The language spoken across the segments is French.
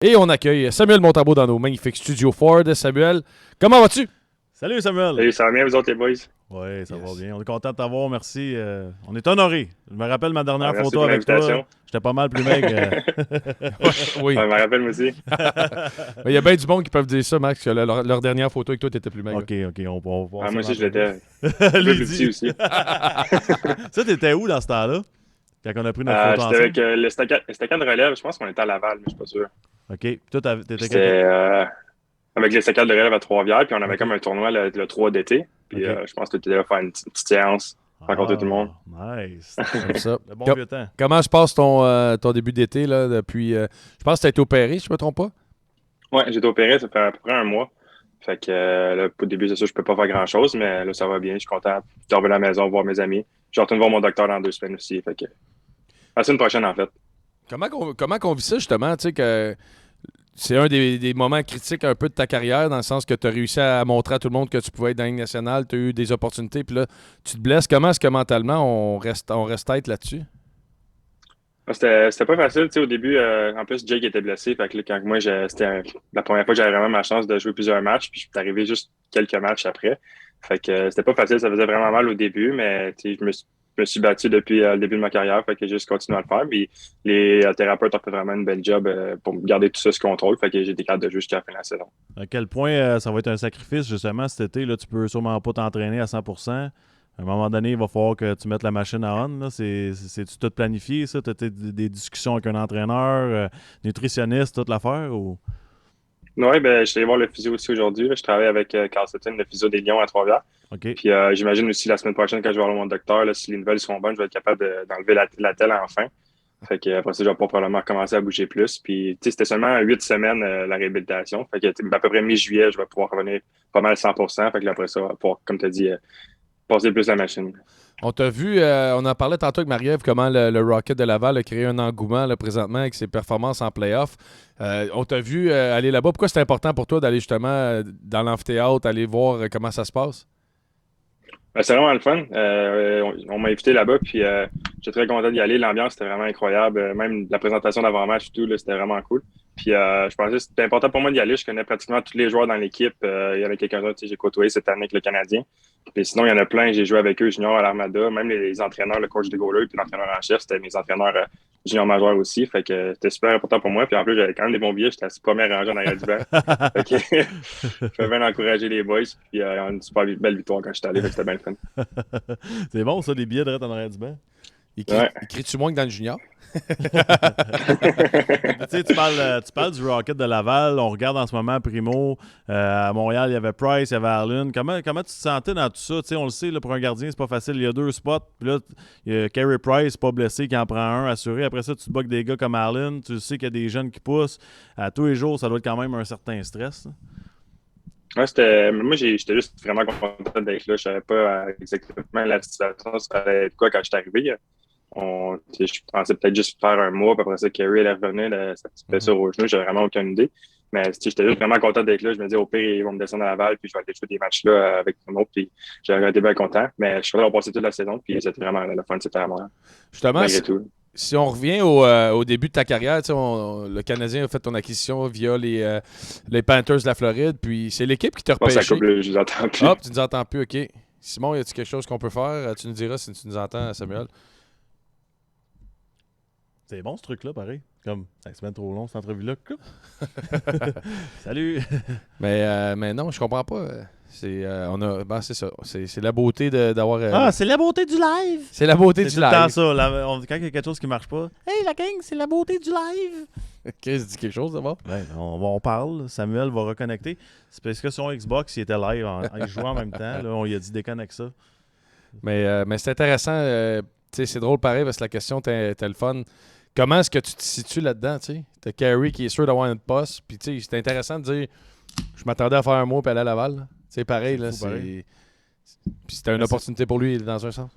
Et on accueille Samuel Montambeau dans nos magnifiques studios Ford. Samuel, comment vas-tu? Salut Samuel! Salut, ça va bien, vous autres, les boys? Oui, ça va bien. On est content de t'avoir, merci. On est honorés. Je me rappelle ma dernière Merci photo pour avec toi. l'invitation. J'étais pas mal plus maigre. Oui. Je me rappelle, moi aussi. Il y a bien du monde qui peuvent dire ça, Max, que leur dernière photo avec toi, t'étais plus maigre. OK, on va Moi aussi, je l'étais. Un Un peu plus petit aussi. Ça, t'étais où dans ce temps-là? Quand on a pris notre photo J'étais ensemble? avec l'estacade de relève. Je pense qu'on était à Laval, mais je suis pas sûr. OK. Puis toi, t'étais C'était avec l'estacade de relève à Trois-Rivières, puis on avait OK. comme un tournoi le 3 d'été. Puis OK. je pense que tu étais là faire une petite séance, rencontrer tout le monde. Nice. Comme ça. Le bon vieux temps. Comment se passe ton début d'été, là, depuis... je pense que tu as été opéré, si je me trompe pas? Ouais, j'ai été opéré, ça fait à peu près un mois. Fait que là, au début, c'est sûr, je peux pas faire grand-chose, mais là, ça va bien. Je suis content de revenir à la maison, voir mes amis. Je retourne voir mon docteur dans 2 semaines aussi. Fait que la semaine prochaine, en fait. Comment qu'on vit ça, justement, tu sais, que c'est un des moments critiques un peu de ta carrière, dans le sens que tu as réussi à montrer à tout le monde que tu pouvais être dans la Ligue nationale, tu as eu des opportunités, puis là, tu te blesses. Comment est-ce que mentalement on reste tête là-dessus? C'était pas facile, tu sais, au début. En plus, Jake était blessé. Fait que là, quand moi, c'était la première fois que j'avais vraiment ma chance de jouer plusieurs matchs. Puis je suis arrivé juste quelques matchs après. Fait que c'était pas facile. Ça faisait vraiment mal au début, mais tu sais, je me suis battu depuis le début de ma carrière. Fait que j'ai juste continué à le faire. Puis les thérapeutes ont fait vraiment une belle job pour garder tout ça sous contrôle. Fait que j'ai été capable de jouer jusqu'à la fin de la saison. À quel point ça va être un sacrifice, justement, cet été? Là, tu peux sûrement pas t'entraîner à 100%. À un moment donné, il va falloir que tu mettes la machine à on. Là. C'est-tu tout planifié, ça? Tu as des discussions avec un entraîneur, nutritionniste, toute l'affaire? Ou... Oui, ben, je suis allé voir le physio aussi aujourd'hui. Là. Je travaille avec Carl Sutton, le physio des Lions à Trois-Rivières. OK. Puis j'imagine aussi la semaine prochaine, quand je vais voir mon docteur, là, si les nouvelles sont bonnes, je vais être capable d'enlever la telle enfin. Fait que après ça, je vais pas probablement commencer à bouger plus. Puis tu sais, c'était seulement 8 semaines la réhabilitation. Fait que à peu près mi-juillet, je vais pouvoir revenir pas mal à 100%. Fait que là, après ça, on va pouvoir, comme tu as dit, passer plus la machine. On t'a vu, on en parlait tantôt avec Marie-Ève, comment le Rocket de Laval a créé un engouement là, présentement avec ses performances en play-off. On t'a vu aller là-bas. Pourquoi c'est important pour toi d'aller justement dans l'amphithéâtre, aller voir comment ça se passe? Ben, c'est vraiment le fun. On m'a invité là-bas, puis j'étais très content d'y aller. L'ambiance était vraiment incroyable. Même la présentation d'avant-match et tout, là, c'était vraiment cool. Puis je pensais que c'était important pour moi d'y aller. Je connais pratiquement tous les joueurs dans l'équipe. Il y en a quelques-uns que j'ai côtoyé cette année avec le Canadien. Puis sinon, il y en a plein. J'ai joué avec eux, junior à l'Armada. Même les entraîneurs, le coach de goaler puis l'entraîneur en chef, c'était mes entraîneurs junior majeurs aussi. Fait que c'était super important pour moi. Puis en plus, j'avais quand même des bons billets. J'étais assis premier rangé en arrière du banc. Fait que je vais bien encourager les boys. Puis on a une super belle victoire quand j'étais allé. Fait que c'était bien le fun. C'est bon, ça, les billets de en arrière du banc? Écris-tu moins que dans le junior? Tu parles du Rocket de Laval. On regarde en ce moment Primo. À Montréal, il y avait Price, il y avait Arlen. Comment tu te sentais dans tout ça? T'sais, on le sait, là, pour un gardien, c'est pas facile. Il y a 2 spots. Puis là, il y a Carey Price, pas blessé, qui en prend un assuré. Après ça, tu te bats avec des gars comme Arlen. Tu sais qu'il y a des jeunes qui poussent. À tous les jours, ça doit être quand même un certain stress. Là. Ouais, moi, j'étais juste vraiment content d'être là. Je savais pas exactement la situation, ça allait être quoi quand je suis arrivé. Je pensais peut-être juste faire un mois, puis après ça, Kerry allait revenir, sa petite blessure au genou, j'avais vraiment aucune idée. Mais j'étais juste vraiment content d'être là. Je me dis, au pire, ils vont me descendre à Laval, puis je vais aller jouer des matchs là avec tout le monde, puis j'aurais été bien content. Mais je suis content d'avoir passé toute la saison, puis c'était vraiment le fun, c'était à moi, Justement, malgré tout. si on revient au début de ta carrière, le Canadien a fait ton acquisition via les Panthers de la Floride, puis c'est l'équipe qui t'a Bon, ça repêché. coupe, je vous entends plus. Hop, tu nous entends plus, OK. Simon, y a-t-il quelque chose qu'on peut faire? Tu nous diras si tu nous entends, Samuel. C'est bon, ce truc-là, pareil. Comme, ça semaine trop long, cette entrevue-là. Salut! Mais non, je comprends pas. C'est ça. C'est la beauté d'avoir... c'est la beauté du live! c'est la beauté du C'est tout le temps live. ça. Quand il y a quelque chose qui marche pas, hey, la gang, c'est la beauté du live! Chris dit quelque chose d'abord? Ben, on parle. Samuel va reconnecter. C'est parce que son Xbox, il était live. Il jouait en même temps. Là, on lui a dit déconnecte ça. Mais c'est intéressant. C'est drôle pareil parce que la question était le fun. Comment est-ce que tu te situes là-dedans? T'as Carey qui est sûr d'avoir une poste. Puis c'est intéressant de dire je m'attendais à faire un mois et aller à Laval. C'est pareil. Là, pareil. Puis c'était une opportunité pour lui dans un sens.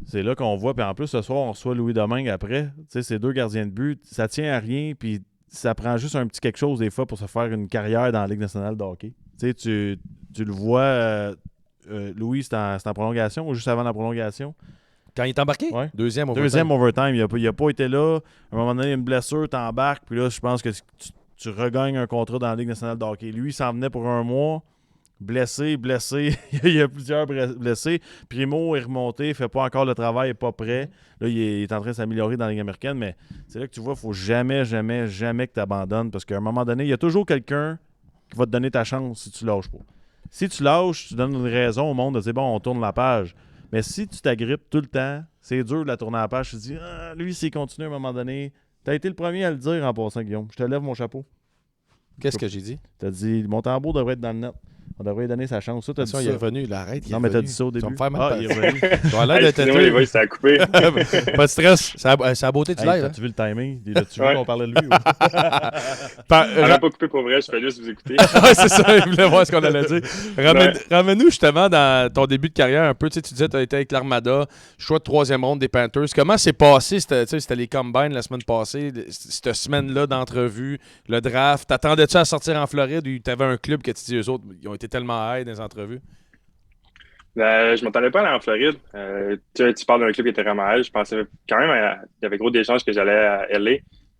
C'est là qu'on voit. Puis en plus, ce soir, on reçoit Louis Domingue après. Ces 2 gardiens de but, ça tient à rien. Puis ça prend juste un petit quelque chose des fois pour se faire une carrière dans la Ligue nationale de hockey. Tu le vois, Louis, c'est en prolongation ou juste avant la prolongation? Quand il est embarqué? Ouais. Deuxième overtime. Deuxième overtime. Il a pas été là. À un moment donné, il y a une blessure, t'embarques. Puis là, je pense que tu regagnes un contrat dans la Ligue nationale de hockey. Lui, il s'en venait pour 1 mois, blessé. Il y a plusieurs blessés. Primo est remonté, il fait pas encore le travail, il n'est pas prêt. Là, il est en train de s'améliorer dans la Ligue américaine, mais c'est là que tu vois, il ne faut jamais que tu abandonnes parce qu'à un moment donné, il y a toujours quelqu'un qui va te donner ta chance si tu lâches pas. Si tu lâches, tu donnes une raison au monde de dire bon, on tourne la page. Mais si tu t'agrippes tout le temps, c'est dur de la tourner la page. Tu te dis, lui, s'il continue à un moment donné, tu as été le premier à le dire en passant, Guillaume. Je te lève mon chapeau. Qu'est-ce que j'ai dit? Tu as dit, mon tambour devrait être dans le net. On devrait lui donner sa chance. Ça, t'as dit ça. Il est revenu, il arrête. Non, mais t'as dit ça au début. Tu vas me faire mal. Il est revenu. Tu as l'air de Excusez-moi, les boys, ça a coupé. Pas de stress. C'est la beauté du Hey, live. t'as-tu vu le timing? As-tu vu qu'on parlait de lui? On n'a pas coupé pour vrai, je fais juste vous écouter. Ouais, c'est ça, il voulait voir ce qu'on allait dire. Ramène-nous justement dans ton début de carrière un peu. Tu disais que tu as été avec l'Armada, choix de 3e ronde des Panthers. Comment c'est passé? C'était les combines la semaine passée, cette semaine-là d'entrevue, le draft. T'attendais-tu à sortir en Floride ou t'avais un club que tu dis eux autres, ils ont été tellement high dans les entrevues? Je m'attendais pas à aller en Floride. Tu parles d'un club qui était vraiment high. Je pensais quand même il y avait gros d'échanges que j'allais à LA.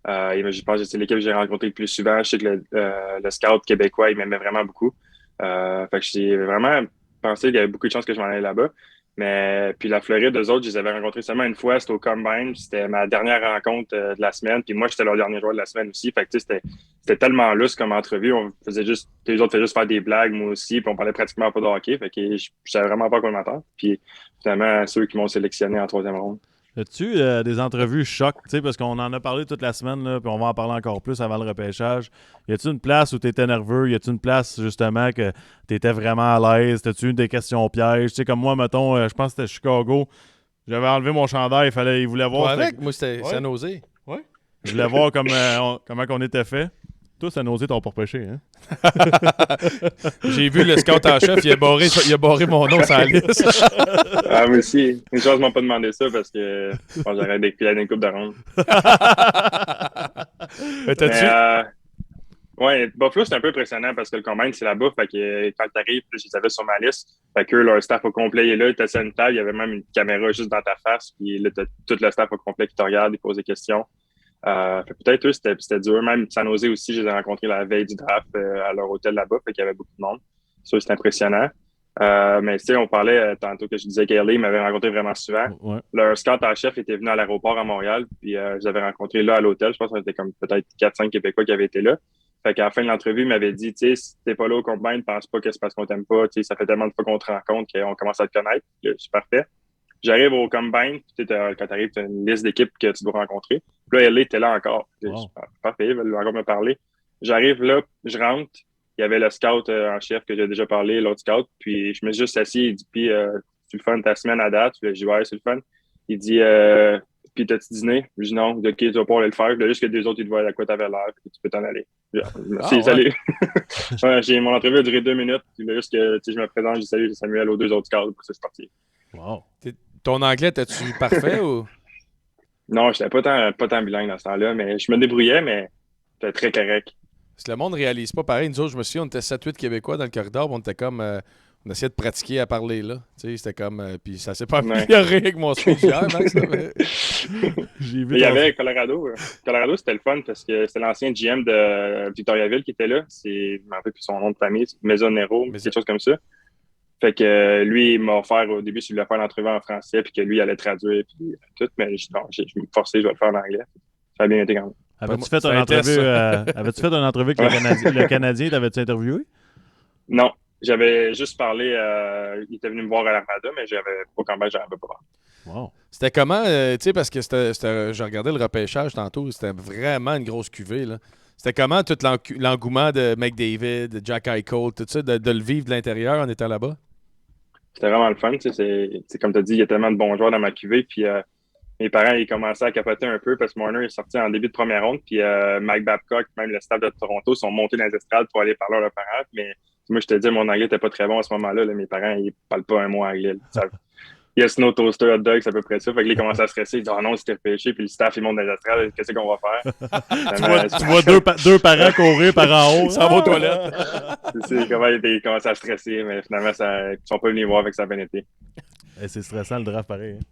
Je pense que c'est l'équipe que j'ai rencontrée le plus souvent. Je sais que le scout québécois, il m'aimait vraiment beaucoup. Fait que j'ai vraiment pensé qu'il y avait beaucoup de chances que je m'en allais là-bas. Mais puis la Floride, eux autres, je les avais rencontrés seulement une fois. C'était au Combine. C'était ma dernière rencontre de la semaine. Puis moi, j'étais leur dernier joueur de la semaine aussi. Fait que c'était tellement lousse comme entrevue. On faisait juste, les autres faisaient juste faire des blagues, moi aussi. Puis on parlait pratiquement pas de hockey. Fait que je savais vraiment pas quoi m'attendre. Puis finalement, ceux qui m'ont sélectionné en 3e ronde. As-tu des entrevues choc, parce qu'on en a parlé toute la semaine, là, puis on va en parler encore plus avant le repêchage. Y a-tu une place où tu étais nerveux? Y a-tu une place, justement, que tu étais vraiment à l'aise? T'as-tu une des questions pièges? Tu sais, comme moi, mettons, je pense que c'était Chicago. J'avais enlevé mon chandail, il voulait voir... Avec, moi, c'était San Jose. Ouais. Je voulais voir comment on était fait. Toi, San Jose, t'as pas repêché, hein? J'ai vu le scout en chef, il a barré mon nom sur la liste. Moi aussi. Une chose, ils m'ont pas demandé ça parce que j'aurais déclaré une coupe de ronde. Ouais, Buffalo, c'est un peu impressionnant parce que le combine, c'est la bouffe. Fait que quand t'arrives, je les avais sur ma liste. Fait que leur staff au complet est là, ils t'assoient une table, il y avait même une caméra juste dans ta face. Puis là, t'as tout le staff au complet qui te regarde, ils posent des questions. Peut-être eux, c'était dur. Même San Jose aussi, je les ai rencontrés la veille du draft à leur hôtel là-bas, fait qu'il y avait beaucoup de monde. Ça, c'est impressionnant. Mais tu sais, on parlait tantôt que je disais qu'LA m'avait rencontré vraiment souvent. Ouais. Leur scout en chef était venu à l'aéroport à Montréal, puis je l'avais rencontré là à l'hôtel. Je pense qu'on était comme peut-être 4-5 Québécois qui avaient été là. Fait qu'à la fin de l'entrevue, il m'avait dit, tu sais, si t'es pas là au combine, pense pas que c'est parce qu'on t'aime pas. Tu sais, ça fait tellement de fois qu'on te rencontre qu'on commence à te connaître. C'est parfait. J'arrive au combine, puis quand t'arrives, t'as une liste d'équipes que tu dois rencontrer. Puis là, LA était là encore. Wow. Parfait, ils veulent encore me parler. J'arrive là, je rentre. Il y avait le scout en chef que j'ai déjà parlé, l'autre scout. Puis je me suis juste assis. Il dit, puis c'est le fun ta semaine à date? Je dis, ouais, c'est le fun. Il dit, puis t'as-tu dîné? Je dis, non. OK, tu vas pas aller le faire. Puis là, juste que deux autres, ils te voient à quoi t'avais l'air. Puis tu peux t'en aller. Merci, salut. Ouais, mon entrevue a duré 2 minutes. Puis là, juste que je me présente, je dis salut, j'ai Samuel aux 2 autres scouts. Puis c'est parti. Wow. Ton anglais, t'es-tu parfait ou? Non, j'étais pas tant bilingue dans ce temps-là, mais je me débrouillais, mais c'était très correct. Parce que le monde ne réalise pas pareil. Nous autres, je me souviens, on était 7-8 Québécois dans le corridor, on était comme. On essayait de pratiquer à parler là. Tu sais, c'était comme. Puis ça s'est pas amélioré avec mon speech hier, Max. Il y avait Colorado. Colorado, c'était le fun parce que c'était l'ancien GM de Victoriaville qui était là. Je m'en rappelle plus son nom de famille, Maisonero, quelque chose comme ça. Fait que lui, il m'a offert au début s'il voulait faire l'entrevue en français, puis que lui, il allait traduire, puis tout. Mais je me forçais, je vais le faire en anglais. Ça a bien été quand même. Avais-tu fait une entrevue avec le Canadien? T'avais-tu interviewé? Non. J'avais juste parlé, il était venu me voir à l'Armada, mais au campagne, j'avais pas parlé. Wow. C'était comment, tu sais, parce que je regardais le repêchage tantôt, c'était vraiment une grosse cuvée, là. C'était comment tout l'engouement de McDavid, de Jack Eichel, tout ça, de le vivre de l'intérieur en étant là-bas? C'était vraiment le fun. C'est comme tu as dit, il y a tellement de bons joueurs dans ma cuvée. Puis mes parents, ils commençaient à capoter un peu parce que Marner est sorti en début de première ronde. Puis Mike Babcock, même le staff de Toronto, sont montés dans les estrades pour aller parler à leurs parents. Mais moi, je te dis, mon anglais n'était pas très bon à ce moment-là. Là. Mes parents, ils parlent pas un mot anglais. Yes, no toaster, hot dog, c'est à peu près ça. Fait que là, ils commencent à stresser. Ils disent, oh non, c'était repêché. Puis le staff, il monte dans les estrades. Qu'est-ce qu'on va faire? tu vois deux parents courir par en haut, ça va aux toilettes. C'est comment ils commencent à stresser. Mais finalement, ils sont pas venus voir avec ça a bien été. C'est stressant le draft, pareil. Hein?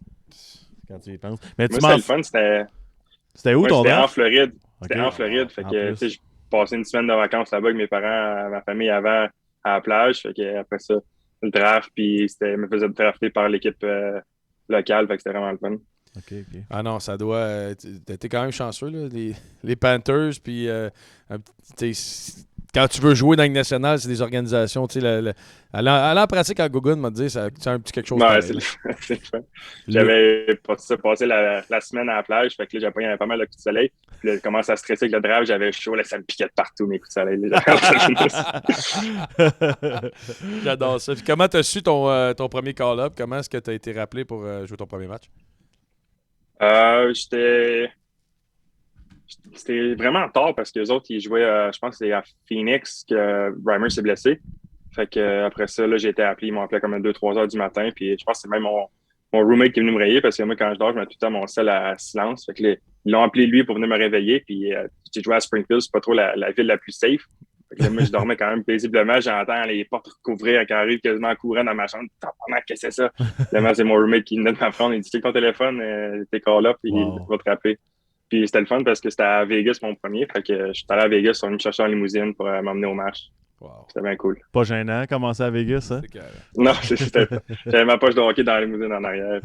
Quand tu y penses. Mais moi, c'était le fun. C'était où ton draft? C'était en Floride. Okay. C'était en Floride. Fait que, passé une semaine de vacances là-bas avec mes parents, ma famille avant à la plage. Fait que après ça, le draft, puis ils me faisaient drafter par l'équipe locale. Fait que c'était vraiment le fun. OK. Ah non, ça doit. T'es quand même chanceux, là. Les Panthers, puis quand tu veux jouer dans la Ligue nationale, c'est des organisations. Aller en pratique à Gogun, m'a dit, c'est un petit quelque chose Ouais, pareil. c'est le fun. J'avais passé la semaine à la plage, fait que là, j'avais pas mal de coups de soleil. Puis là, je commence à stresser avec le draft, j'avais chaud, là, ça me piquait de partout, mes coups de soleil. J'adore ça. Puis comment t'as su ton premier call-up? Comment est-ce que t'as été rappelé pour jouer ton premier match? C'était vraiment tard parce que les autres, ils jouaient, je pense que c'est à Phoenix que Reimer s'est blessé. Fait que après ça, là, j'ai été appelé, ils m'ont appelé comme à 2-3 heures du matin. Puis je pense que c'est même mon roommate qui est venu me réveiller parce que moi, quand je dors, je mets tout le temps mon sel à silence. Fait que ils l'ont appelé lui pour venir me réveiller. Puis j'ai joué à Springfield, c'est pas trop la ville la plus safe. Fait que là, moi, je dormais quand même paisiblement. J'entends les portes recouvrir quand j'arrive quasiment en courant dans ma chambre. Qu'est-ce que c'est ça? Finalement, c'est mon roommate qui venait de m'apprendre. Il dit, check ton téléphone, t'es call up, puis il va te rappeler. Puis c'était le fun parce que c'était à Vegas mon premier. Fait que je suis allé à Vegas, ils sont venus me chercher en limousine pour m'emmener au match. Wow. C'était bien cool. Pas gênant, commencer à Vegas, hein? Non, j'avais ma poche de hockey dans la limousine en arrière.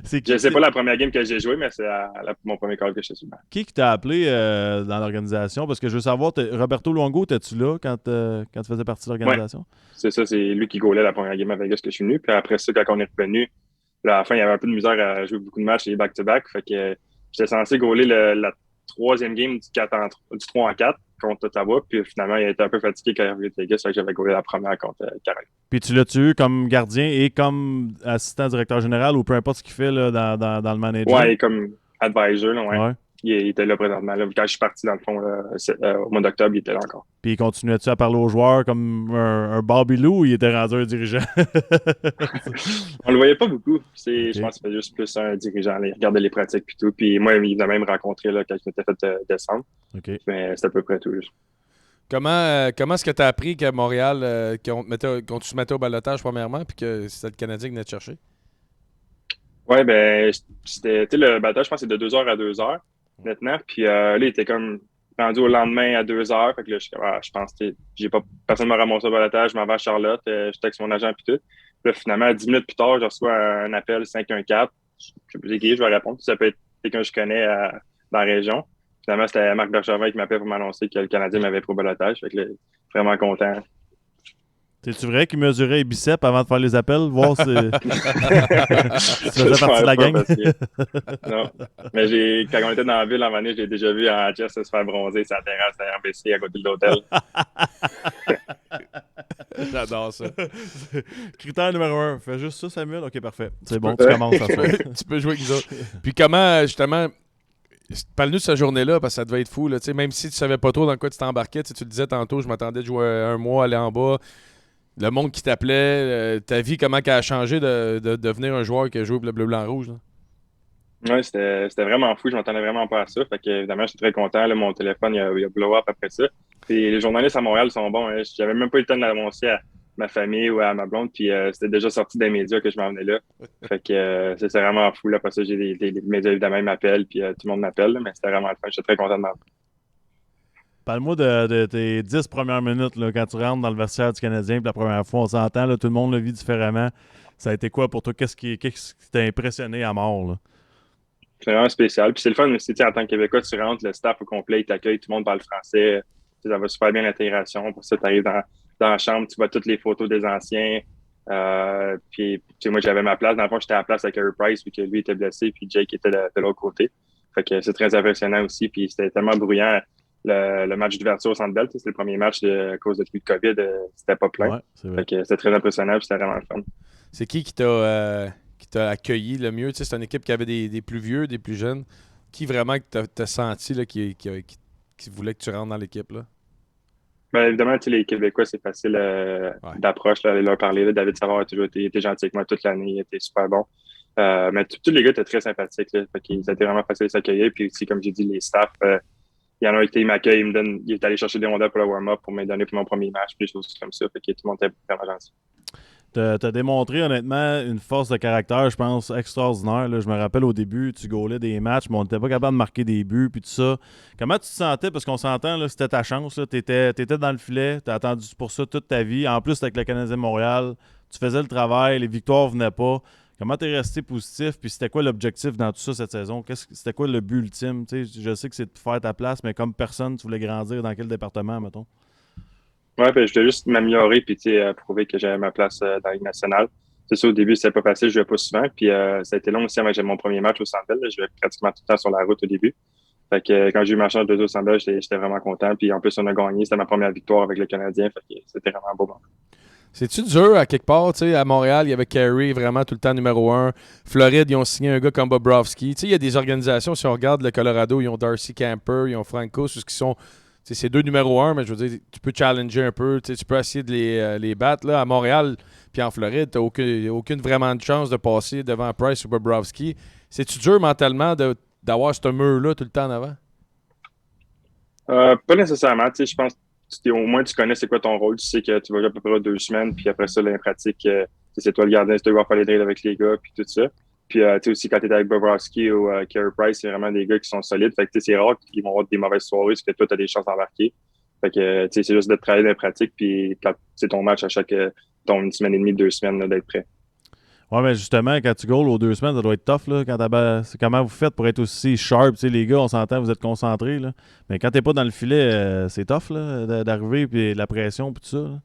Je sais pas la première game que j'ai joué, mais c'est mon premier call que je suis sur. Qui t'a appelé dans l'organisation? Parce que je veux savoir, Roberto Luongo, étais-tu là quand tu faisais partie de l'organisation? Ouais. C'est ça, c'est lui qui gaulait la première game à Vegas que je suis venu. Puis après ça, quand on est revenu, à la fin, il y avait un peu de misère à jouer beaucoup de matchs, les back-to-back. Fait que j'étais censé gauler la troisième game du 3 en 4 contre Ottawa. Puis finalement, il a été un peu fatigué quand il est revenu de Vegas. Fait que j'avais gaulé la première contre Caroline. Puis tu l'as-tu eu comme gardien et comme assistant directeur général ou peu importe ce qu'il fait là, dans le manager? Ouais, comme advisor, là, ouais. Il était là présentement. Là. Quand je suis parti, dans le fond, au mois d'octobre, il était là encore. Puis il continuait-tu à parler aux joueurs comme un Bobby Lou ou il était rendu un dirigeant? On le voyait pas beaucoup. Je pense que c'était juste plus un dirigeant. Là. Il regardait les pratiques et tout. Puis moi, il m'a même rencontré là, quand je m'étais fait descendre. Mais c'était à peu près tout. Juste. Comment est-ce que tu as appris qu'à Montréal, qu'on te mettait au balotage premièrement, puis que c'était le Canadien qui venait te chercher? Oui, ben, le balotage, je pense que c'est de 2h à 2h maintenant. Puis là, il était comme rendu au lendemain à 2h. Fait que là, je pense que personne ne m'a ramassé au balotage. Je m'en vais à Charlotte. Je texte mon agent puis tout. Puis là, finalement, 10 minutes plus tard, je reçois un appel 514. Je sais plus qui, je vais répondre. Ça peut être quelqu'un que je connais dans la région. Finalement, c'était Marc Bergevin qui m'appelait pour m'annoncer que le Canadien m'avait pris au balotage. Fait que là, vraiment content. C'est-tu vrai qu'il mesurait les biceps avant de faire les appels? Voir si tu faisais partie de la gang? Non. Mais quand on était dans la ville, en année, je l'ai déjà vu en Jess se faire bronzer sur la terrasse à RBC à côté de l'hôtel. J'adore ça. Critère numéro 1. Fais juste ça, Samuel. OK, parfait. C'est bon, tu commences à faire. Tu peux jouer avec nous autres. Puis comment, justement... Parle-nous de cette journée-là, parce que ça devait être fou. Là, même si tu savais pas trop dans quoi tu t'embarquais, tu le disais tantôt, je m'attendais de jouer un mois, aller en bas. Le monde qui t'appelait, ta vie, comment elle a changé de devenir un joueur qui a joué pour le bleu, blanc, rouge? Oui, c'était vraiment fou. Je m'attendais vraiment pas à ça. Fait que, évidemment, j'étais très content. Là, mon téléphone, il a blow up après ça. Puis les journalistes à Montréal sont bons. Hein. J'avais même pas eu le temps de l'annoncer à ma famille ou à ma blonde. Puis c'était déjà sorti des médias que je m'en venais là. Fait que c'est vraiment fou. Là, parce que j'ai des médias, évidemment, ils m'appellent. Puis tout le monde m'appelle. Là, mais c'était vraiment le fun. J'étais très content de m'en. Parle-moi de tes 10 premières minutes là, quand tu rentres dans le vestiaire du Canadien. Puis la première fois, on s'entend, là, tout le monde le vit différemment. Ça a été quoi pour toi? Qu'est-ce qui t'a impressionné à mort? Là? C'est vraiment spécial. Puis c'est le fun aussi, en tant que Québécois, tu rentres, le staff au complet, il t'accueille, tout le monde parle français. Ça va super bien l'intégration. Pour ça, tu arrives dans la chambre, tu vois toutes les photos des anciens. Puis moi, j'avais ma place. Dans le fond, j'étais à la place avec Harry Price, vu que lui était blessé, puis Jake était de l'autre côté. Fait que c'est très impressionnant aussi. Puis c'était tellement bruyant. Le match d'ouverture au Centre Bell, c'est le premier match à cause de tout le COVID, c'était pas plein. Ouais, fait que c'était très impressionnant, puis c'était vraiment le fun. C'est qui t'a accueilli le mieux? C'est une équipe qui avait des plus vieux, des plus jeunes. Qui vraiment t'as senti là, qui voulait que tu rentres dans l'équipe? Là? Bien, évidemment, les Québécois, c'est facile d'approche, aller leur parler. Là. David Savard a toujours été gentil avec moi toute l'année, il était super bon. Mais tous les gars étaient très sympathiques. Là. Fait que ça a été vraiment facile de s'accueillir. Puis aussi, comme j'ai dit, les staffs, il y en a un qui m'accueille, il est allé chercher des rondelles pour le warm-up pour me donner pour mon premier match, puis des choses comme ça. Fait que tout le monde était vraiment gentil. T'as démontré honnêtement une force de caractère, je pense, extraordinaire. Là. Je me rappelle au début, tu gaulais des matchs, mais on n'était pas capable de marquer des buts puis tout ça. Comment tu te sentais? Parce qu'on s'entend, là, c'était ta chance. Tu étais dans le filet, tu as attendu pour ça toute ta vie. En plus, avec le Canadien de Montréal, tu faisais le travail, les victoires venaient pas. Comment t'es resté positif? Puis c'était quoi l'objectif dans tout ça cette saison? C'était quoi le but ultime? Je sais que c'est de faire ta place, mais comme personne, tu voulais grandir dans quel département, mettons? Ouais, ben, je voulais juste m'améliorer puis prouver que j'avais ma place dans la Ligue nationale. C'est ça, au début, c'était pas facile, je jouais pas souvent. Puis ça a été long aussi avant que j'ai mon premier match au Centre Bell. Je jouais pratiquement tout le temps sur la route au début. Fait que quand j'ai eu ma chance de jouer au Centre Bell, j'étais vraiment content. Puis en plus, on a gagné. C'était ma première victoire avec le Canadien. Fait que c'était vraiment un beau moment. C'est-tu dur à quelque part? Tu sais, à Montréal, il y avait Carey vraiment tout le temps numéro 1. Floride, ils ont signé un gars comme Bobrovsky. Tu sais, il y a des organisations, si on regarde le Colorado, ils ont Darcy Camper, ils ont Franco, ceux qui sont. C'est deux numéro 1, mais je veux dire, tu peux challenger un peu, tu peux essayer de les battre. Là, à Montréal puis en Floride, tu n'as aucune vraiment de chance de passer devant Price ou Bobrovsky. C'est-tu dur mentalement d'avoir ce mur-là tout le temps en avant? Pas nécessairement. Tu sais, je pense que au moins tu connais c'est quoi ton rôle. Tu sais que tu vas jouer à peu près 2 semaines. Puis après ça, les pratiques, c'est toi le gardien, c'est toi qui vas faire les drills avec les gars, puis tout ça. Puis tu sais aussi quand tu es avec Bobrovsky ou Carey Price, c'est vraiment des gars qui sont solides. Fait que tu sais, c'est rare qu'ils vont avoir des mauvaises soirées parce que toi, tu as des chances d'embarquer. Fait que tu sais, c'est juste de travailler dans les pratiques. Puis quand c'est ton match à chaque une semaine et demie, 2 semaines, là, d'être prêt. Ouais, mais justement, quand tu goals aux 2 semaines, ça doit être tough. Là, comment vous faites pour être aussi sharp? Tu sais, les gars, on s'entend, vous êtes concentrés. Là. Mais quand t'es pas dans le filet, c'est tough là, d'arriver, puis la pression, puis tout ça. Là.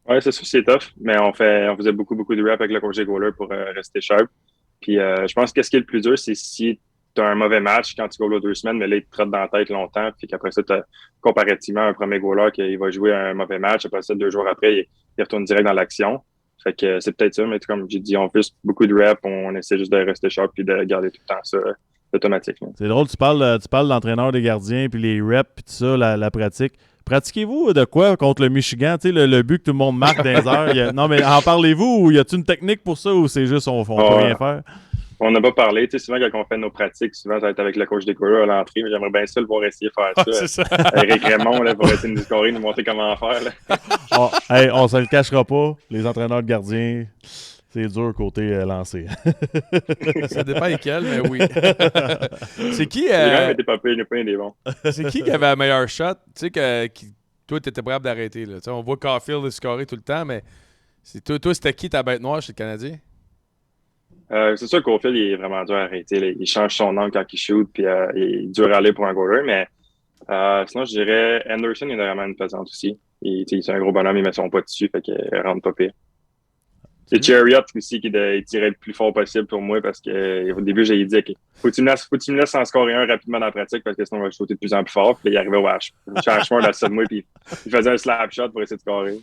Ouais, c'est sûr, c'est tough. Mais on faisait beaucoup, beaucoup de reps avec le coach des goalers pour rester sharp. Puis je pense que ce qui est le plus dur, c'est si tu as un mauvais match quand tu goals aux 2 semaines, mais là, il te trotte dans la tête longtemps. Puis qu'après ça, tu as comparativement un premier goaler qui va jouer un mauvais match. Après ça, 2 jours après, il retourne direct dans l'action. Fait que c'est peut-être ça, mais comme j'ai dit, on fait beaucoup de reps, on essaie juste de rester sharp puis de garder tout le temps ça automatique. Là. C'est drôle, tu parles de l'entraîneur des gardiens, puis les reps, puis tout ça, la pratique. Pratiquez-vous de quoi contre le Michigan? Tu sais, le but que tout le monde marque dans les heures. Non, mais en parlez-vous ou y a-t-il une technique pour ça ou c'est juste on peut rien faire? On n'a pas parlé. Tu sais, souvent, quand on fait nos pratiques, souvent, ça va être avec le coach des coureurs à l'entrée. Mais j'aimerais bien ça le voir essayer de faire ça. C'est ça. Eric Raymond, là, pour essayer de nous scorer, nous montrer comment faire. Là. On se le cachera pas. Les entraîneurs de gardiens, c'est dur côté lancé. Ça dépend lesquels, mais oui. C'est qui... Il a même été pas pire, il n'a pas eu des bons. C'est qui avait la meilleure shot? Tu sais, toi, tu étais prêt d'arrêter. Là. On voit Caulfield scorer tout le temps, mais toi, c'était qui ta bête noire chez le Canadien? C'est sûr qu'Ophil, il est vraiment dur à arrêter. Là. Il change son angle quand il shoot, puis il est dur à aller pour un goaler. Mais sinon, je dirais Anderson, il a vraiment une pesante aussi. C'est un gros bonhomme, il met son pas dessus, fait qu'il rentre pas pire. C'est Chariot aussi qui tirait le plus fort possible pour moi parce que au début, j'ai dit OK, faut que tu me laisses en scorer un rapidement dans la pratique parce que sinon on va shooter de plus en plus fort. Puis là, il arrivait au Ashmore dans le de moi, puis il faisait un slap shot pour essayer de scorer.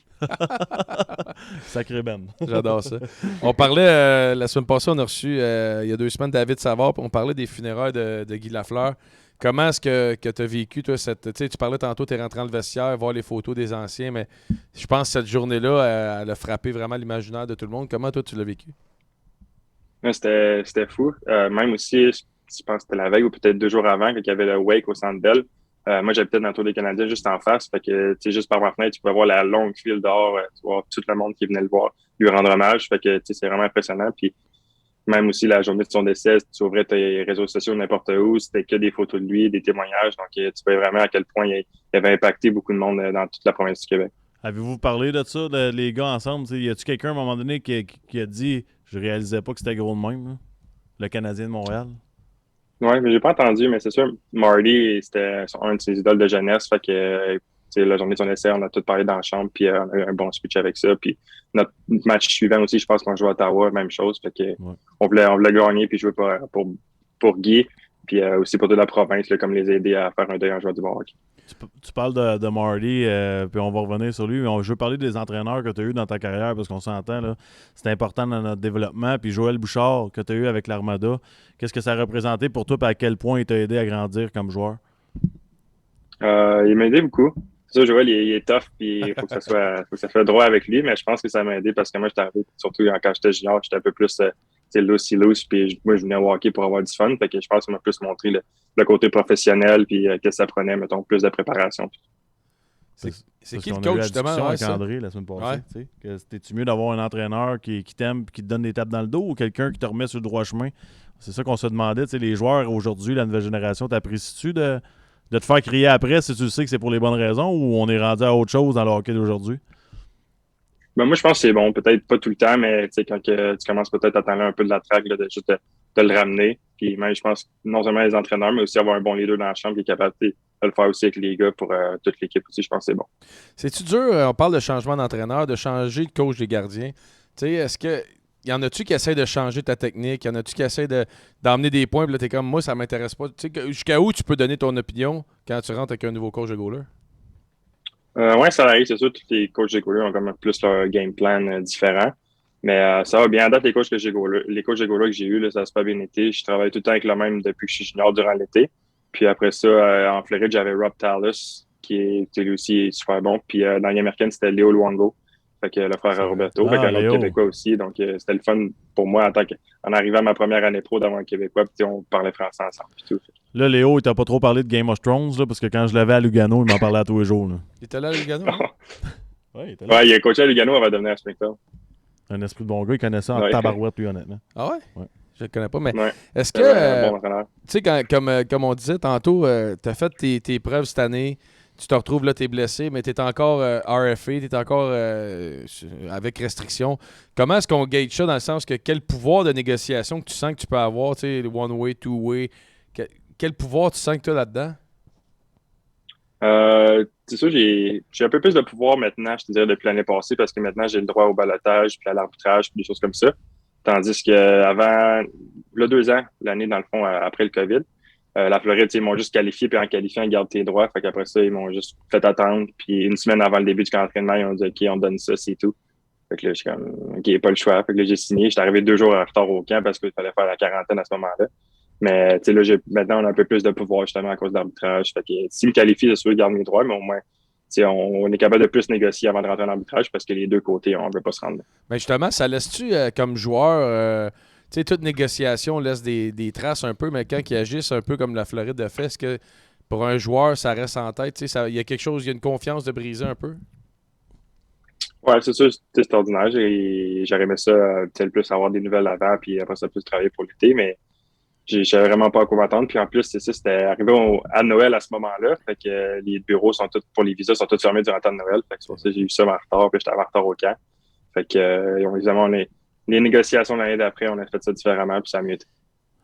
Sacré Ben. J'adore ça. On parlait, la semaine passée, on a reçu, il y a 2 semaines, David Savard, puis on parlait des funérailles de Guy Lafleur. Comment est-ce que tu as vécu, toi, tu parlais tantôt, tu es rentré dans le vestiaire, voir les photos des anciens, mais je pense que cette journée-là, elle a frappé vraiment l'imaginaire de tout le monde. Comment, toi, tu l'as vécu? Ouais, c'était fou. Même aussi, je pense que c'était la veille ou peut-être 2 jours avant, quand il y avait le Wake au Centre Bell. Moi, j'habitais dans le Tour des Canadiens juste en face. Fait que, tu sais, juste par ma fenêtre, tu pouvais voir la longue file dehors, tu vois tout le monde qui venait le voir, lui rendre hommage. Fait que, tu sais, c'est vraiment impressionnant. Puis, même aussi, la journée de son décès, tu ouvrais tes réseaux sociaux n'importe où, c'était que des photos de lui, des témoignages. Donc, tu voyais vraiment à quel point il avait impacté beaucoup de monde dans toute la province du Québec. Avez-vous parlé de ça, les gars ensemble? Y a-tu quelqu'un à un moment donné qui a dit « Je réalisais pas que c'était gros de même, là? Le Canadien de Montréal? » Oui, mais j'ai pas entendu, mais c'est sûr, Marty, c'était un de ses idoles de jeunesse. Fait que la journée de son essai, on a tout parlé dans la chambre, puis on a eu un bon speech avec ça. Puis notre match suivant aussi, je pense qu'on joue à Ottawa, même chose. Fait que on voulait gagner puis jouer pour Guy, puis aussi pour toute la province, là, comme les aider à faire un deuil en joueur du bon hockey. Tu parles de Marty, puis on va revenir sur lui. Mais je veux parler des entraîneurs que tu as eu dans ta carrière, parce qu'on s'entend, là, c'est important dans notre développement. Puis Joël Bouchard, que tu as eu avec l'Armada, qu'est-ce que ça a représenté pour toi, et à quel point il t'a aidé à grandir comme joueur? Il m'a aidé beaucoup. C'est sûr, Joël, il est tough, puis il faut que ça soit droit avec lui, mais je pense que ça m'a aidé parce que moi, j'étais arrivé, surtout quand j'étais junior, j'étais un peu plus loose, puis moi, je venais au hockey pour avoir du fun. Fait que je pense que ça m'a plus montré le côté professionnel, puis que ça prenait, mettons, plus de préparation. C'est Parce qui le qu'on a eu coach, la justement? discussion Ouais, avec ça? André la semaine passée. Ouais. Tu sais, que t'es-tu mieux d'avoir un entraîneur qui t'aime et qui te donne des tapes dans le dos ou quelqu'un qui te remet sur le droit chemin? C'est ça qu'on se demandait. Tu sais, les joueurs aujourd'hui, la nouvelle génération, t'apprécies-tu de te faire crier après si tu sais que c'est pour les bonnes raisons ou on est rendu à autre chose dans le hockey d'aujourd'hui? Ben, moi, je pense que c'est bon. Peut-être pas tout le temps, mais quand tu commences peut-être à t'enlever un peu de la traque, là, de juste de le ramener. Puis même, je pense, non seulement les entraîneurs, mais aussi avoir un bon leader dans la chambre qui est capable de le faire aussi avec les gars pour toute l'équipe aussi. Je pense que c'est bon. C'est-tu dur, on parle de changement d'entraîneur, de changer de coach des gardiens. Tu sais, est-ce que. Y en a-tu qui essaient de changer ta technique? Y en a-tu qui essaient d'emmener des points? Puis là, t'es comme, moi, ça m'intéresse pas. Tu sais, jusqu'à où tu peux donner ton opinion quand tu rentres avec un nouveau coach de goaler? Ouais, ça arrive, c'est sûr. Tous les coachs de goaler ont comme plus leur game plan différent. Mais ça va bien. À date, les coachs de goaler que j'ai eus, là, ça se pas bien été. Je travaille tout le temps avec le même depuis que je suis junior durant l'été. Puis après ça, en Floride, j'avais Rob Tallis, qui lui aussi est super bon. Puis dans la Ligue américaine, c'était Léo Luongo. Fait que le frère à Roberto, fait qu'un autre Léo. Québécois aussi. Donc c'était le fun pour moi en arrivant à ma première année pro d'avoir un Québécois. Puis on parlait français ensemble. Puis tout. Là, Léo, il t'a pas trop parlé de Game of Thrones, là, parce que quand je l'avais à Lugano, il m'en parlait à tous les jours. Là. Il était là, le Lugano? Hein? Ouais, il était là. Ouais, il a coaché à Lugano avant de devenir à Springfield. Un esprit de bon gars, il connaissait ça en Ouais. tabarouette, lui, honnêtement. Ah ouais? Ouais. Je le connais pas, mais Ouais. est-ce C'est un que, bon entraîneur. tu sais, comme on disait tantôt, tu as fait tes preuves cette année, tu te retrouves là, tu es blessé, mais tu es encore RFA, tu es encore avec restriction. Comment est-ce qu'on gauge ça dans le sens que quel pouvoir de négociation que tu sens que tu peux avoir, tu sais, one-way, two-way, quel pouvoir tu sens que tu as là-dedans? C'est sûr, j'ai un peu plus de pouvoir maintenant, je te dirais, depuis l'année passée, parce que maintenant, j'ai le droit au balotage, puis à l'arbitrage, puis des choses comme ça. Tandis qu'avant, là, 2 ans, l'année, dans le fond, après le COVID, la Floride, ils m'ont juste qualifié, puis en qualifiant, garde tes droits. Fait qu'après ça, ils m'ont juste fait attendre. Puis une semaine avant le début du camp d'entraînement, ils ont dit, OK, on donne ça, c'est tout. Fait que là, je suis comme, OK, pas le choix. Fait que là, j'ai signé. J'étais arrivé 2 jours en retard au camp parce qu'il fallait faire la quarantaine à ce moment-là. Mais, tu sais, là, maintenant, on a un peu plus de pouvoir, justement, à cause de l'arbitrage. Fait que s'ils me qualifient, c'est sûr, ils gardent mes droits, mais au moins, tu sais, on est capable de plus négocier avant de rentrer en arbitrage parce que les deux côtés, on ne veut pas se rendre là. Mais justement, ça laisse-tu comme joueur, tu sais, toute négociation laisse des traces un peu, mais quand ils agissent un peu comme la Floride a fait, est-ce que pour un joueur, ça reste en tête? Tu sais, il y a quelque chose, il y a une confiance de briser un peu? Ouais, c'est sûr, c'est ordinaire. J'aurais aimé ça, peut-être plus avoir des nouvelles avant, puis après ça, plus travailler pour l'été, mais je savais vraiment pas à quoi m'attendre. Puis en plus, c'est ça, c'était arrivé à Noël à ce moment-là. Fait que les bureaux sont tous, pour les visas, sont tous fermés durant le temps de Noël. Fait que c'est pour ça que j'ai eu ça en retard, puis j'étais en retard au camp. Fait que, évidemment, les négociations l'année d'après, on a fait ça différemment, puis ça a mieux été.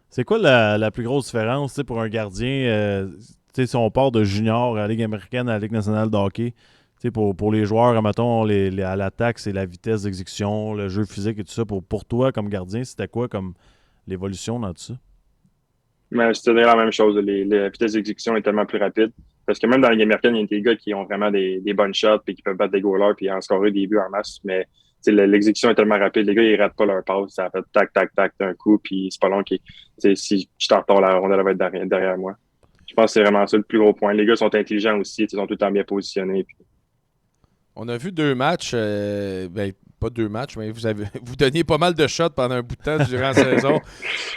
C'est quoi la plus grosse différence tu sais, pour un gardien, tu sais, si on part de junior à la Ligue américaine à la Ligue nationale de hockey, tu sais, pour les joueurs, mettons, à l'attaque, c'est la vitesse d'exécution, le jeu physique et tout ça. Pour toi, comme gardien, c'était quoi comme l'évolution dans tout ça? Mais je te dirais la même chose. La vitesse d'exécution est tellement plus rapide. Parce que même dans la Ligue américaine, il y a des gars qui ont vraiment des bonnes shots puis qui peuvent battre des goalers puis en scorer des buts en masse. Mais l'exécution est tellement rapide. Les gars, ils ratent pas leur passe. Ça fait tac, tac, tac d'un coup. Puis c'est pas long. Si je t'en retard, la rondelle va être derrière moi. Je pense que c'est vraiment ça le plus gros point. Les gars sont intelligents aussi. Ils sont tout le temps bien positionnés. Puis... On a vu 2 matchs, ben, pas 2 matchs, mais vous donniez pas mal de shots pendant un bout de temps durant la saison.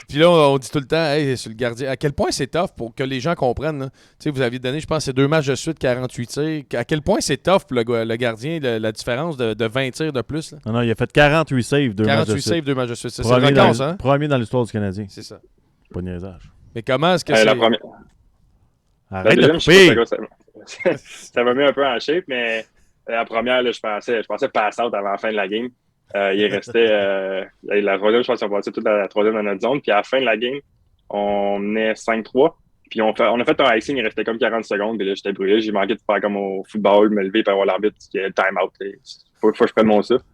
Puis là, on dit tout le temps, hey, sur le gardien, à quel point c'est tough pour que les gens comprennent. Tu sais, vous aviez donné, je pense, ces 2 matchs de suite, 48 tirs. À quel point c'est tough pour le gardien, la différence de 20 tirs de plus. Là. Non, il a fait 48 saves, 2 matchs de 48 suite. saves, 2 matchs de suite. C'est Premier record, dans, hein? premier dans l'histoire du Canadien. C'est ça. Pas de niaisage. Mais comment est-ce que c'est... La première, Arrête la de deuxième, je sais couper! pas quoi, ça m'a mis un peu en shape, mais la première, là, je pensais pass out avant la fin de la game. Il restait la troisième, je pense qu'on passait toute la troisième dans notre zone. Puis à la fin de la game, on menait 5-3. Puis on a fait un icing, il restait comme 40 secondes. Puis là, j'étais brûlé. J'ai manqué de faire comme au football, me lever et avoir l'arbitre qui est time out. Faut que je prenne mon souffle.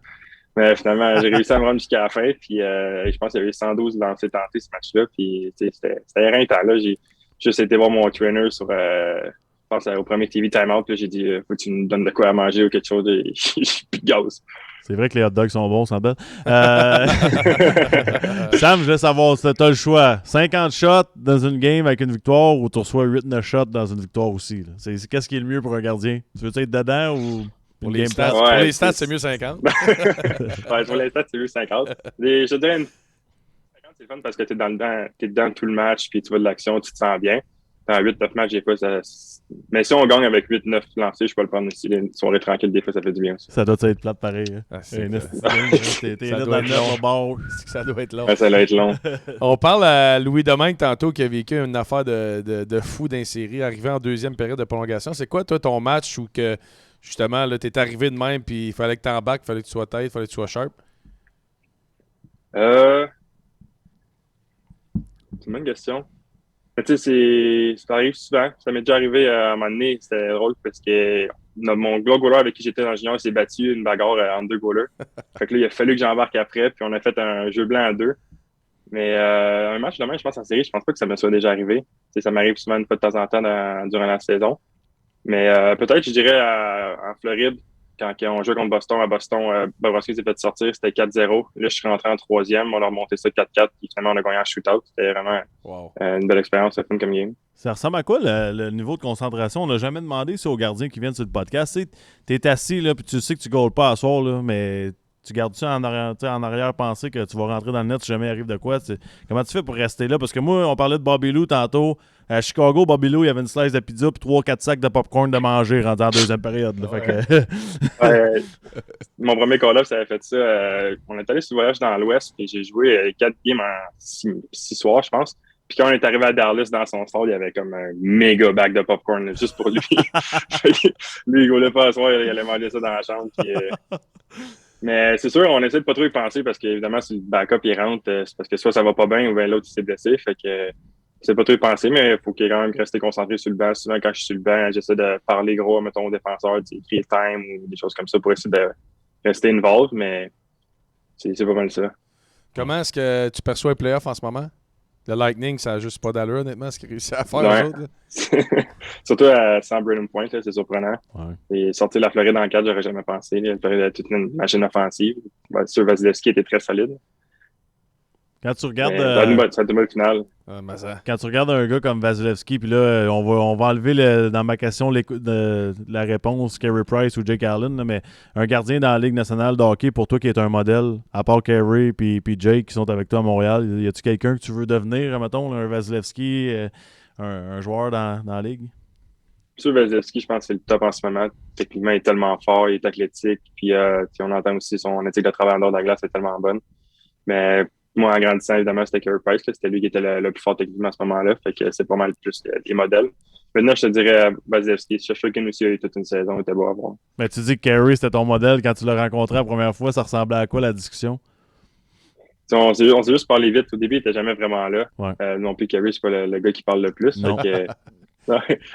Mais finalement, j'ai réussi à me rendre jusqu'à la fin. Puis je pense qu'il y avait 112 lancers tentés ce match-là. Puis c'était éreintant. Là, j'ai juste été voir mon trainer sur... je pense au premier TV timeout, j'ai dit faut que tu nous donnes de quoi à manger ou quelque chose. J'ai plus de gaz. C'est vrai que les hot dogs sont bons, sans belle. Sam, je voulais savoir si tu as le choix. 50 shots dans une game avec une victoire ou tu reçois 8-9 shots dans une victoire aussi. Qu'est-ce qui est le mieux pour un gardien? Tu veux être dedans ou Pour une les game stats, plate? Ouais, pour les stats, c'est mieux 50. Ouais, pour l'instant, c'est mieux 50. Je dirais 50, c'est fun parce que t'es dedans tout le match, puis tu vois de l'action, tu te sens bien. dans 8-9 matchs, des fois, mais si on gagne avec 8-9 lancés, je peux le prendre aussi. Les soirées tranquilles, des fois, ça fait du bien aussi. Ça doit être plate pareil. Hein. Ah, T'es ça là doit dans le être long. net, bon. Ça doit être long. Ouais, ça va être long. On parle à Louis Domingue tantôt qui a vécu une affaire de fou dans les séries, arrivé en deuxième période de prolongation. C'est quoi, toi, ton match où que justement, là, t'es arrivé de même puis il fallait que t'embarques, il fallait que tu sois tête, il fallait que tu sois sharp? C'est une bonne question. Mais tu sais, ça arrive souvent. Ça m'est déjà arrivé à un moment donné. C'était drôle parce que mon gars goaler avec qui j'étais dans le junior s'est battu une bagarre entre deux goalers. Fait que là, il a fallu que j'embarque après, puis on a fait un jeu blanc à deux. Mais un match demain, je pense en série, je pense pas que ça me soit déjà arrivé. Tu sais, ça m'arrive souvent une fois de temps en temps durant la saison. Mais peut-être, je dirais, en Floride, quand on jouait contre Boston, à Boston, Bobrovsky s'est fait sortir, c'était 4-0. Là, je suis rentré en troisième, on a remonté ça 4-4, puis finalement, on a gagné en shootout. C'était vraiment une belle expérience, ça fun comme game. Ça ressemble à quoi le niveau de concentration? On n'a jamais demandé ça aux gardiens qui viennent sur le podcast. Tu es assis, là, puis tu sais que tu ne goals pas à soir, là, mais tu gardes ça en arrière-pensée que tu vas rentrer dans le net si jamais il arrive de quoi. Comment tu fais pour rester là? Parce que moi, on parlait de Bobby Lou tantôt. À Chicago, Bobby Lou, il y avait une slice de pizza puis 3-4 sacs de popcorn de manger rendu en deuxième période. Là, mon premier call-up, ça avait fait ça. On est allé sur le voyage dans l'Ouest et j'ai joué 4 games en 6 soirs, je pense. Puis quand on est arrivé à Dallas, dans son stade, il y avait comme un méga bag de popcorn là, juste pour lui. Lui, il goulait pas à soir, il allait manger ça dans la chambre. Puis, mais c'est sûr, on essaie de pas trop y penser parce qu'évidemment, si le backup il rentre, c'est parce que soit ça va pas bien ou bien l'autre il s'est blessé. Fait que c'est pas trop y penser, mais il faut qu'il quand même rester concentré sur le banc. Souvent, quand je suis sur le banc, j'essaie de parler gros, mettons, aux défenseurs, d'écrire time ou des choses comme ça pour essayer de rester involved, mais c'est pas mal ça. Comment est-ce que tu perçois les playoffs en ce moment? Le Lightning, ça n'a juste pas d'allure, honnêtement, ce qu'ils réussissent à faire eux autres. Surtout sans Braden Point, là, c'est surprenant. Ouais. Et sortir la Floride en 4, j'aurais jamais pensé. La Floride a toute une machine offensive. Sûr, Vasilevski était très solide. Quand tu regardes. Ça a été une bonne finale. Quand tu regardes un gars comme Vasilevski, puis là, on va enlever dans ma question la réponse Carey Price ou Jake Allen, là, mais un gardien dans la Ligue nationale de hockey, pour toi qui est un modèle, à part Carey puis Jake qui sont avec toi à Montréal, y a-tu quelqu'un que tu veux devenir, mettons, là, un Vasilevski, un joueur dans la Ligue? Sûr, Vasilevski, je pense que c'est le top en ce moment. Techniquement, il est tellement fort, il est athlétique, puis on entend aussi son éthique de travail en dehors de la glace est tellement bonne. Mais moi, en grandissant, évidemment, c'était Carey Price. C'était lui qui était le plus fort techniquement à ce moment-là. Fait que c'est pas mal plus les modèles. Maintenant, je te dirais Vasilevski. Shoshokin aussi a eu toute une saison. Il était beau à voir. Mais tu dis que Carey, c'était ton modèle. Quand tu l'as rencontré la première fois, ça ressemblait à quoi la discussion? On s'est juste parlé vite. Au début, il était jamais vraiment là. Ouais. Non plus, Carey, c'est pas le gars qui parle le plus. Fait que,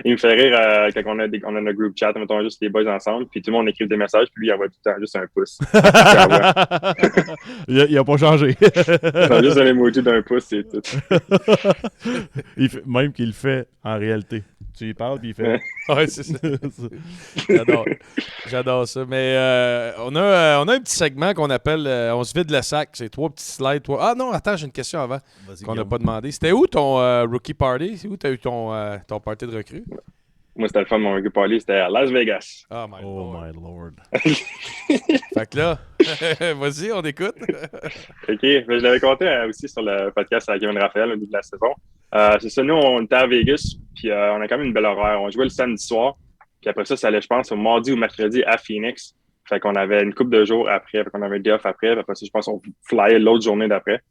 il me fait rire quand on a notre group chat, mettons juste les boys ensemble, puis tout le monde écrit des messages, puis lui, il envoie tout le temps juste un pouce. Il a pas changé. C'est juste un emoji d'un pouce, c'est tout. Même qu'il le fait en réalité. Tu y parles, puis il fait. Ouais, c'est ça. J'adore ça. Mais on a un petit segment qu'on appelle on se vide le sac. C'est 3 petits slides. Ah non, attends, j'ai une question avant qu'on n'a pas demandé. C'était où ton rookie party? C'est où tu as eu ton party de recrue? Moi, c'était le fun, mon rookie party. C'était à Las Vegas. Oh my lord. Fait que là, vas-y, on écoute. OK. Je l'avais compté aussi sur le podcast avec Kevin Raphaël au début de la saison. C'est ça, nous, on était à Vegas, puis on a quand même une belle horaire. On jouait le samedi soir, puis après ça allait, je pense, au mardi ou mercredi à Phoenix. Fait qu'on avait une couple de jours après, fait qu'on avait un day off après. Après ça, je pense qu'on flyait l'autre journée d'après.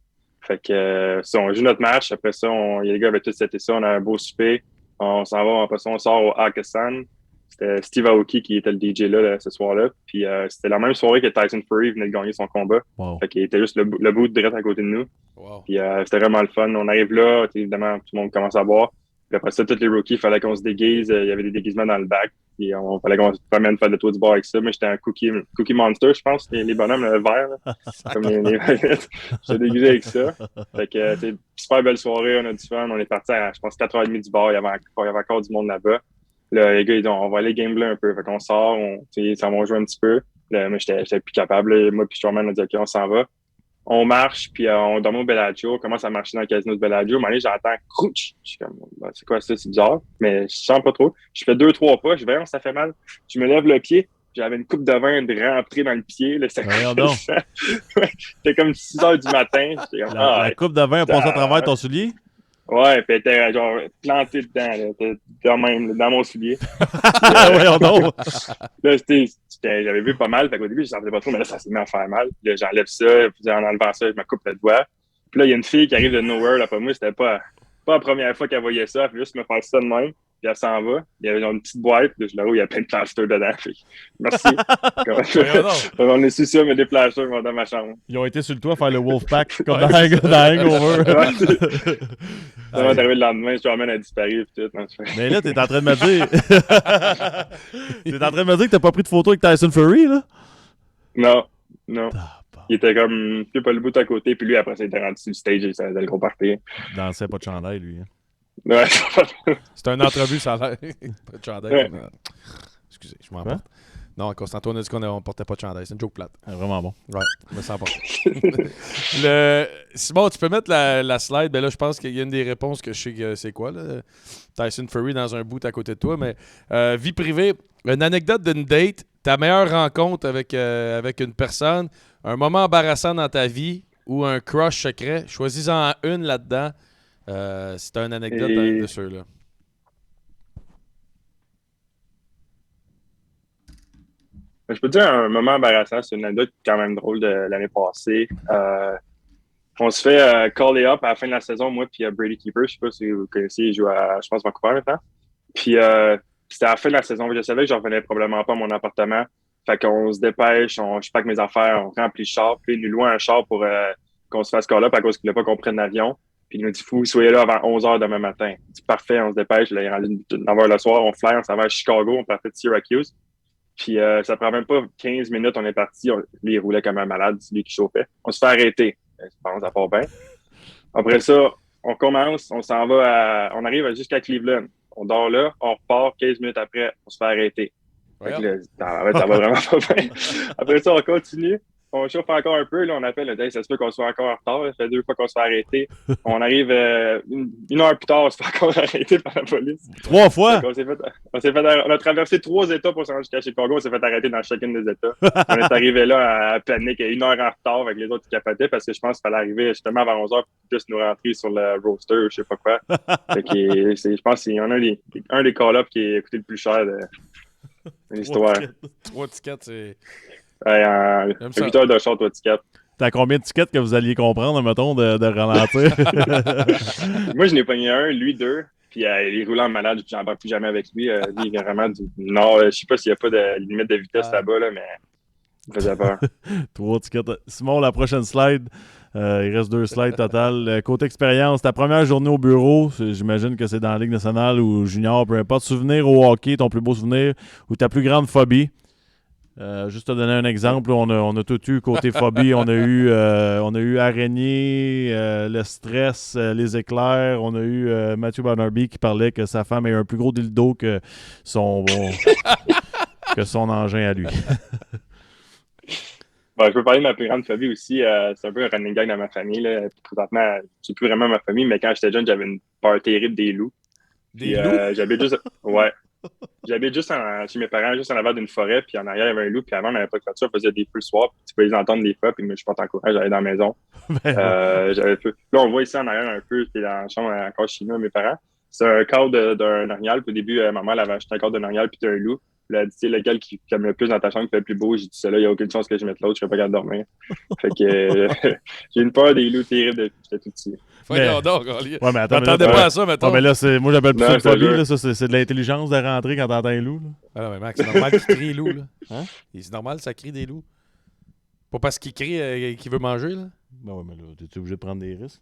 Fait que ça, on joue notre match. Après ça, les gars avaient tout seté ça. On a un beau souper. On s'en va, après ça, on sort au Hakkasan. C'était Steve Aoki qui était le DJ là ce soir-là. Puis c'était la même soirée que Tyson Fury venait de gagner son combat. Wow. Fait qu'il était juste le bout direct à côté de nous. Wow. Puis c'était vraiment le fun. On arrive là, évidemment, tout le monde commence à boire. Puis après ça, tous les rookies, il fallait qu'on se déguise. Il y avait des déguisements dans le bac. Puis on fallait qu'on se promène faire le tour du bar avec ça. Moi, j'étais un cookie monster, je pense. Les bonhommes, le vert, là, comme les vaguettes. J'étais déguisé avec ça. Fait que c'est une super belle soirée. On a du fun. On est parti à, je pense, 4h30 du bar. Il y avait encore du monde là-bas. Là, les gars, ils disent, on va aller gambler un peu. Fait qu'on sort, ça va jouer un petit peu. Là, moi, j'étais plus capable. Là. Moi, puis Strowman, on a dit, OK, on s'en va. On marche, puis on dormait au Bellagio. On commence à marcher dans le casino de Bellagio. À un moment donné, j'entends crouch. Je suis comme, c'est quoi ça? C'est bizarre. Mais je sens pas trop. Je fais 2-3 pas. Je vais, ça fait mal. Je me lève le pied. J'avais une coupe de vin de rentrer dans le pied. Là, c'était comme 6 heures du matin. La coupe de vin a passé à travers ton soulier? Ouais, puis elle était genre plantée dedans, là. Elle était de même, là, dans mon soulier. Voyons donc. Là, j'avais vu pas mal, fait qu'au début, je sentais pas trop, mais là, ça s'est mis à faire mal. Puis là, j'enlève ça, puis en enlevant ça, je me coupe le doigt. Puis là, il y a une fille qui arrive de nowhere, là, pas moi, c'était pas la première fois qu'elle voyait ça, elle fait juste me faire ça de même, puis elle s'en va. Il y avait genre une petite boîte, puis là, où il y a plein de plasters dedans. Fait que, merci. Voyons donc. On est su ça, mais des plasters vont dans ma chambre. Ils ont été sur le toit faire le Wolfpack comme dans Hangover. Ouais. Ça va arriver le lendemain, je a disparu, puis tout. Non, Mais là, t'es en train de me dire. T'es en train de me dire que t'as pas pris de photo avec Tyson Fury, là? non, non. Il était comme, je sais pas, le bout à côté, puis lui, après, ça, il était rendu sur le stage et ça faisait le gros party. Dansait pas de chandail, lui. Hein. Ouais. C'est une entrevue, ça a l'air. Pas de chandail. Ouais. Excusez, je m'en porte. Non, Constantin, on a dit qu'on ne portait pas de chandail. C'est une joke plate. Vraiment bon. Ouais, je me sens pas. Simon, tu peux mettre la slide. Ben là, je pense qu'il y a une des réponses que je sais que c'est quoi, là. Tyson Fury dans un boot à côté de toi. Mais vie privée, une anecdote d'une date, ta meilleure rencontre avec une personne, un moment embarrassant dans ta vie ou un crush secret. Choisis-en une là-dedans. C'est une anecdote de ceux-là. Je peux te dire un moment embarrassant, c'est une anecdote quand même drôle de l'année passée. On se fait caller up à la fin de la saison, moi puis Brady Keeper. Je sais pas si vous connaissez, il joue à, je pense, Vancouver maintenant. Puis c'était à la fin de la saison. Je savais que je revenais probablement pas à mon appartement. Fait qu'on se dépêche, je pack mes affaires, on remplit le char. Puis il nous loue un char pour qu'on se fasse call up à cause qu'il voulait pas qu'on prenne l'avion. Puis il nous dit, fou, soyez là avant 11h demain matin. C'est parfait, on se dépêche. Là, il est rendu 9h le soir, on fly, on s'en va à Chicago, on partait de Syracuse. Puis ça prend même pas 15 minutes, on est parti. Lui, il roulait comme un malade, c'est lui qui chauffait. On se fait arrêter. Bon, ça part bien. Après ça, on commence, on s'en va on arrive jusqu'à Cleveland. On dort là, on repart 15 minutes après, on se fait arrêter. Fait que là, ça va vraiment pas bien. Après ça, on continue. On chauffe encore un peu. Là, on appelle. Là, ça se peut qu'on soit encore en retard. Ça fait 2 fois qu'on se fait arrêter. On arrive une heure plus tard, on se fait encore arrêter par la police. 3 fois? On a traversé 3 États pour se rendre jusqu'à Chicago. On s'est fait arrêter dans chacun des États. On est arrivé là à panique, à 1 heure en retard avec les autres qui capotaient parce que je pense qu'il fallait arriver justement avant 11 heures pour juste nous rentrer sur le roadster ou je sais pas quoi. Fait que, je pense qu'il y en a un des call-ups qui a coûté le plus cher de l'histoire. 3 tickets, c'est... 8 heures de short, 3 tickets. T'as combien de tickets que vous alliez comprendre, mettons, de ralentir? Moi, je n'ai pogné un, lui 2. Puis il roulait en malade, puis j'en parle plus jamais avec lui. Lui, il est vraiment du nord. Je sais pas s'il n'y a pas de limite de vitesse là-bas, là, mais il faisait peur. 3 tickets. Simon, la prochaine slide. Il reste 2 slides total. Côté expérience, ta première journée au bureau, j'imagine que c'est dans la Ligue nationale ou junior, peu importe. Souvenir au hockey, ton plus beau souvenir ou ta plus grande phobie. Juste te donner un exemple, on a tout eu côté phobie, on a eu araignée, le stress, les éclairs, on a eu Matthew Barnaby qui parlait que sa femme a un plus gros dildo que son engin à lui. Bon, je peux parler de ma plus grande phobie aussi. C'est un peu un running gag dans ma famille. Là. Présentement, c'est plus vraiment ma famille, mais quand j'étais jeune, j'avais une peur terrible des loups. Des loups? J'habite juste... Ouais. J'habite juste chez mes parents, juste en avant d'une forêt, puis en arrière, il y avait un loup, puis avant, on n'avait pas de voiture, on faisait des feux le soir, puis tu peux les entendre des fois, puis moi, je suis pas encouragé, j'allais dans la maison. J'avais peu. Là, on voit ici en arrière un peu, puis dans la chambre encore chez nous, mes parents. C'est un cadre d'un orignal, puis au début, maman, elle avait acheté un cadre d'un orignal, puis d'un loup. Puis elle a dit, c'est lequel qui aime le plus dans ta chambre, qui fait le plus beau. J'ai dit, celui-là, il n'y a aucune chance que je mette l'autre, je ne serais pas capable de dormir. Fait que j'ai une peur des loups terrible depuis que j'étais tout petit. Voyons donc, ouais, mais attends, t'attendais pas à ça, mettons. Ouais, mais là, moi, j'appelle plus ça une phobie. Là, ça, c'est de l'intelligence de rentrer quand t'entends un loup. Là. Ah non, mais Max, c'est normal qu'il crie les loups. Là. Hein? C'est normal, ça crie des loups. Pas parce qu'il crie qu'il veut manger. Là. Ben ouais, mais là, t'es obligé de prendre des risques.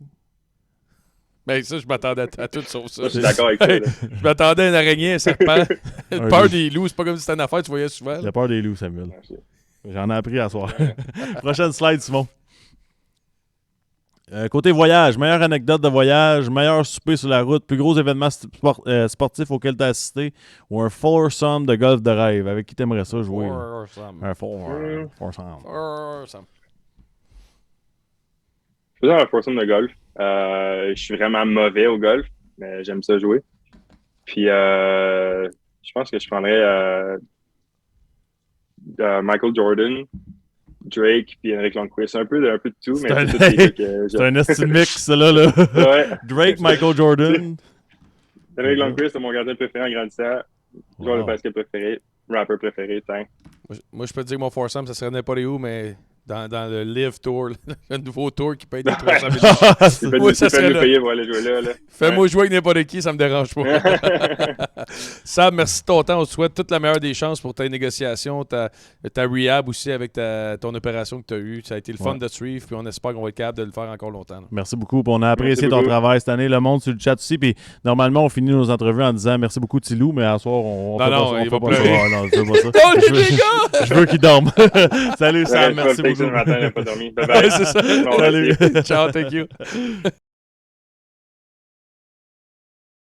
Ben ça, je m'attendais à tout sauf ça. Je suis d'accord avec ça. Là. Je m'attendais à une araignée, un serpent. Peur des loups, c'est pas comme si c'était une affaire que tu voyais souvent. J'ai peur des loups, Samuel. J'en ai appris à soir. Prochaine slide, Simon. Côté voyage, meilleure anecdote de voyage, meilleur souper sur la route, plus gros événement sportif auquel tu as assisté ou un foursome de golf de rêve. Avec qui t'aimerais ça jouer? Un foursome. Je faisais un foursome de golf. Je suis vraiment mauvais au golf, mais j'aime ça jouer. Puis, je pense que je prendrais Michael Jordan, Drake puis Henrik Lundqvist. Un peu de tout, mais un- c'est tous les gars que C'est un esti mix, ça, là. Ouais. Drake, Michael Jordan. Henrik Lundqvist, c'est mon gardien préféré en grandissant. Joueur de basket préféré. Rapper préféré, tant. Moi, je peux te dire que mon foursome, ça serait n'importe où, mais dans le Live Tour, le nouveau tour qui paye des 300 000. Il peut Oui, ça nous serait là. payer pour aller jouer là. Fais-moi jouer avec n'importe qui, ça me dérange pas. Sam, merci de ton temps. On te souhaite toute la meilleure des chances pour tes négociations, ta rehab aussi avec ton opération que tu as eue. Ça a été le fun de te suivre, puis on espère qu'on va être capable de le faire encore longtemps. Là. Merci beaucoup. Puis on a apprécié ton beaucoup. travail cette année. Le monde sur le chat aussi. Puis normalement, on finit nos entrevues en disant merci beaucoup, Tilou, mais à soir, on Non, fait non, pas ça. il va On fait pas pleurer. ça. Ah, non, je veux pas ça. Oh, les gars! Je veux qu'il dorme. Salut, Sam. Je vais Merci le texter beaucoup. le matin, il n'a pas dormi. Bye bye. C'est ça. Bon, Salut. Ciao, thank you.